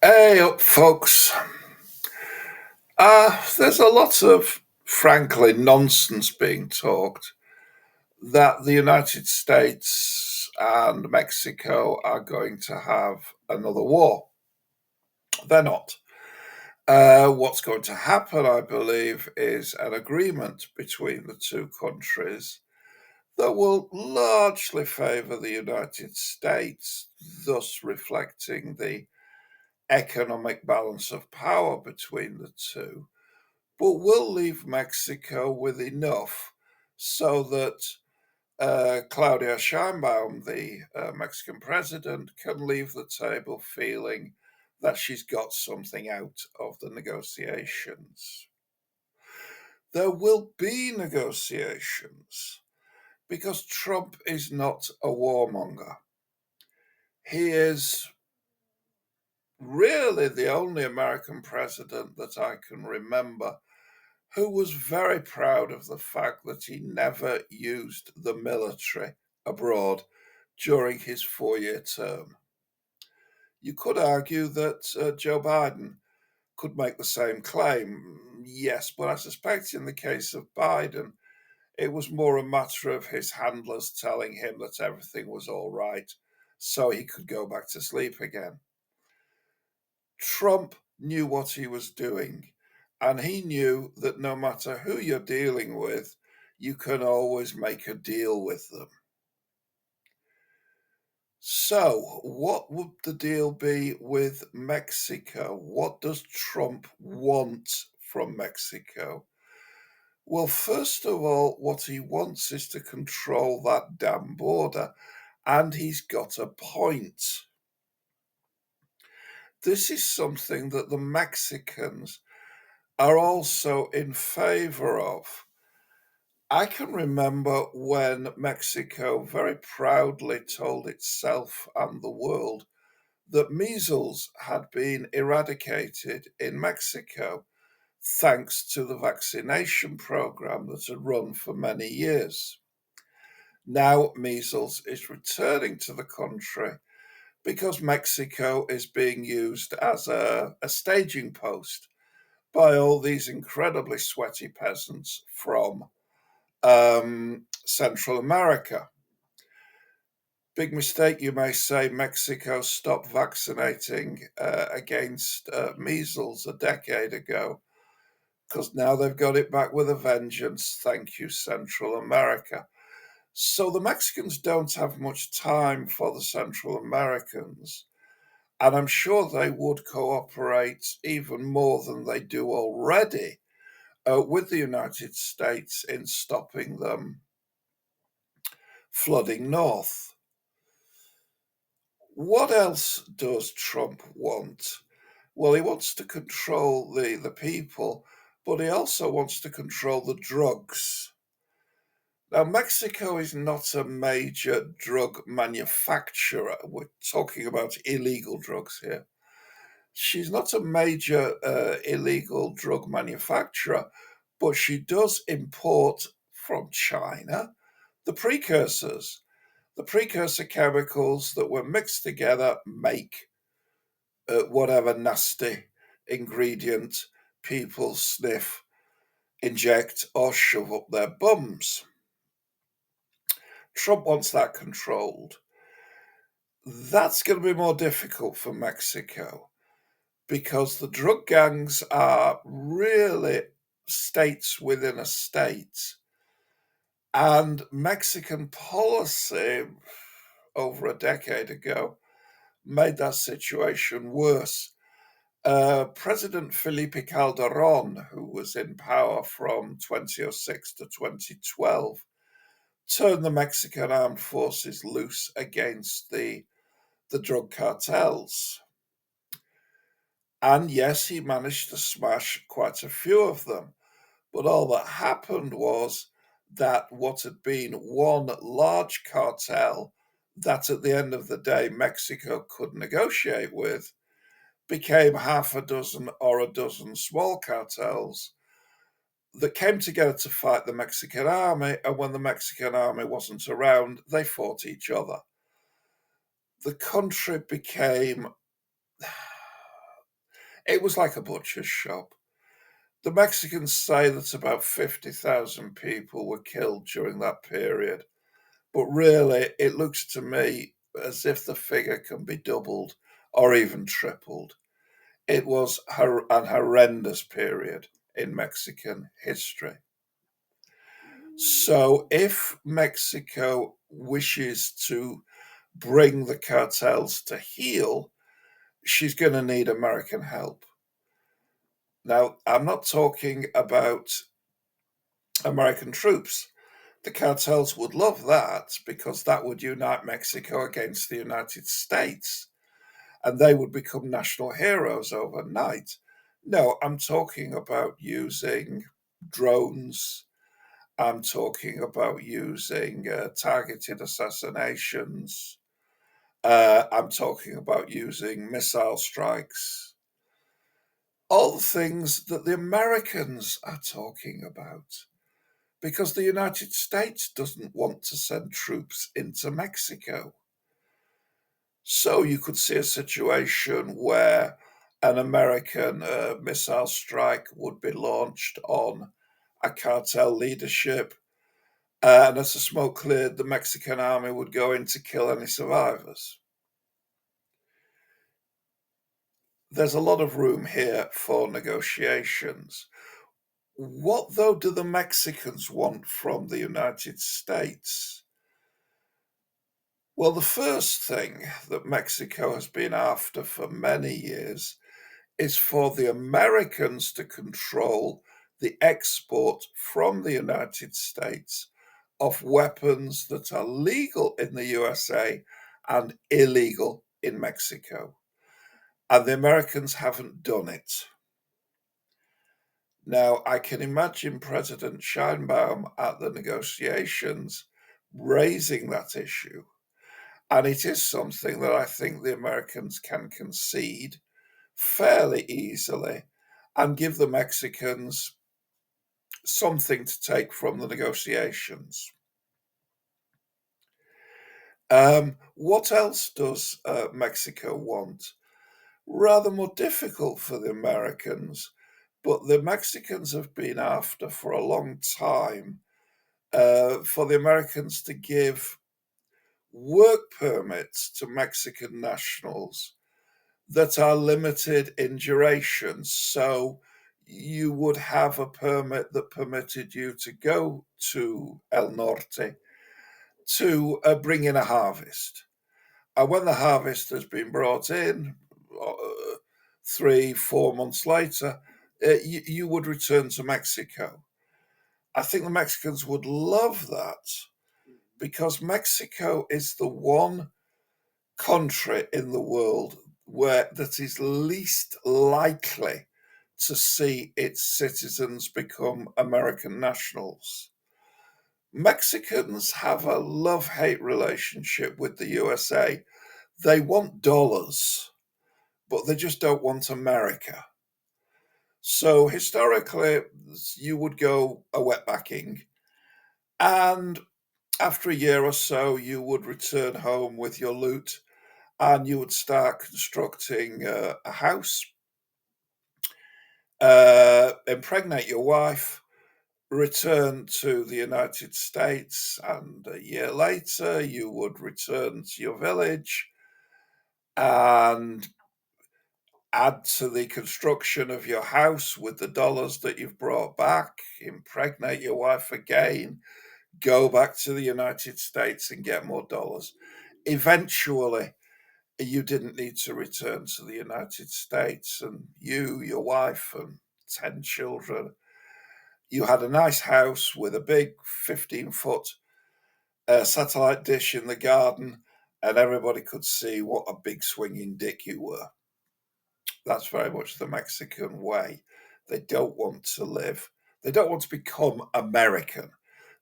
Hey up, folks. There's a lot of, frankly, nonsense being talked that the United States and Mexico are going to have another war. They're not. What's going to happen, I believe, is an agreement between the two countries that will largely favour the United States, thus reflecting the economic balance of power between the two, but will leave Mexico with enough so that Claudia Sheinbaum, the Mexican president, can leave the table feeling that she's got something out of the negotiations. There will be negotiations because Trump is not a warmonger. He is really the only American president that I can remember who was very proud of the fact that he never used the military abroad during his 4 year term. You could argue that Joe Biden could make the same claim, yes, but I suspect in the case of Biden, it was more a matter of his handlers telling him that everything was all right so he could go back to sleep again. Trump knew what he was doing, and he knew that no matter who you're dealing with, you can always make a deal with them. So, what would the deal be with Mexico? What does Trump want from Mexico? Well, first of all, what he wants is to control that damn border, and he's got a point. This is something that the Mexicans are also in favor of. I can remember when Mexico very proudly told itself and the world that measles had been eradicated in Mexico thanks to the vaccination program that had run for many years. Now, measles is returning to the country because Mexico is being used as a staging post by all these incredibly sweaty peasants from Central America. Big mistake, you may say. Mexico stopped vaccinating against measles a decade ago because now they've got it back with a vengeance. Thank you, Central America. So the Mexicans don't have much time for the Central Americans, and I'm sure they would cooperate even more than they do already with the United States in stopping them flooding north. What else does Trump want? Well, he wants to control the people, but he also wants to control the drugs. Now, Mexico is not a major drug manufacturer. We're talking about illegal drugs here. She's not a major illegal drug manufacturer, but she does import from China the precursors. The precursor chemicals that were mixed together make whatever nasty ingredient people sniff, inject, or shove up their bums. Trump wants that controlled. That's going to be more difficult for Mexico because the drug gangs are really states within a state. And Mexican policy over a decade ago made that situation worse. President Felipe Calderon, who was in power from 2006 to 2012, turned the Mexican armed forces loose against the drug cartels. And yes, he managed to smash quite a few of them. But all that happened was that what had been one large cartel that at the end of the day Mexico could negotiate with became half a dozen or a dozen small cartels that came together to fight the Mexican army. And when the Mexican army wasn't around, they fought each other. The country became It was like a butcher's shop. The Mexicans say that about 50,000 people were killed during that period, but really it looks to me as if the figure can be doubled or even tripled. It was an horrendous period in Mexican history. So, if Mexico wishes to bring the cartels to heel, she's going to need American help. Now, I'm not talking about American troops. The cartels would love that because that would unite Mexico against the United States and they would become national heroes overnight. No, I'm talking about using drones. I'm talking about using targeted assassinations. I'm talking about using missile strikes. All the things that the Americans are talking about. Because the United States doesn't want to send troops into Mexico. So you could see a situation where an American missile strike would be launched on a cartel leadership, and as the smoke cleared, the Mexican army would go in to kill any survivors. There's a lot of room here for negotiations. What, though, do the Mexicans want from the United States? Well, the first thing that Mexico has been after for many years is for the Americans to control the export from the United States of weapons that are legal in the USA and illegal in Mexico. And the Americans haven't done it. Now, I can imagine President Sheinbaum at the negotiations raising that issue. And it is something that I think the Americans can concede fairly easily and give the Mexicans something to take from the negotiations. What else does Mexico want? Rather more difficult for the Americans, but the Mexicans have been after for a long time for the Americans to give work permits to Mexican nationals that are limited in duration. So you would have a permit that permitted you to go to El Norte to bring in a harvest. And when the harvest has been brought in, 3, 4 months later, you would return to Mexico. I think the Mexicans would love that because Mexico is the one country in the world where that is least likely to see its citizens become American nationals. Mexicans have a love hate relationship with the USA. They want dollars, but they just don't want America. So historically, you would go a wetbacking, and after a year or so, you would return home with your loot and you would start constructing a house, impregnate your wife, return to the United States, and a year later you would return to your village and add to the construction of your house with the dollars that you've brought back, impregnate your wife again, go back to the United States and get more dollars. Eventually, you didn't need to return to the United States, and you, your wife, and 10 children, you had a nice house with a big 15-foot satellite dish in the garden, and everybody could see what a big swinging dick you were. That's very much the Mexican way. They don't want to live, they don't want to become American.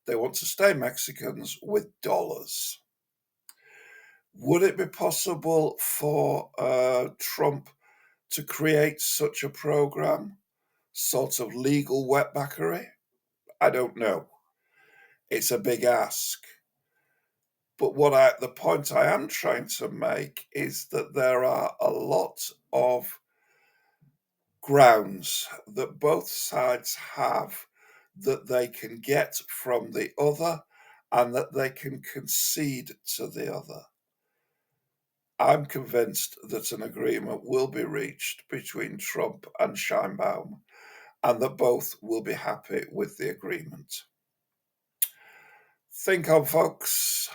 They want to stay Mexicans with dollars. Would it be possible for Trump to create such a program, sort of legal wetbackery? I don't know. It's a big ask. But the point I am trying to make is that there are a lot of grounds that both sides have that they can get from the other and that they can concede to the other. I'm convinced that an agreement will be reached between Trump and Sheinbaum and that both will be happy with the agreement. Think on, folks.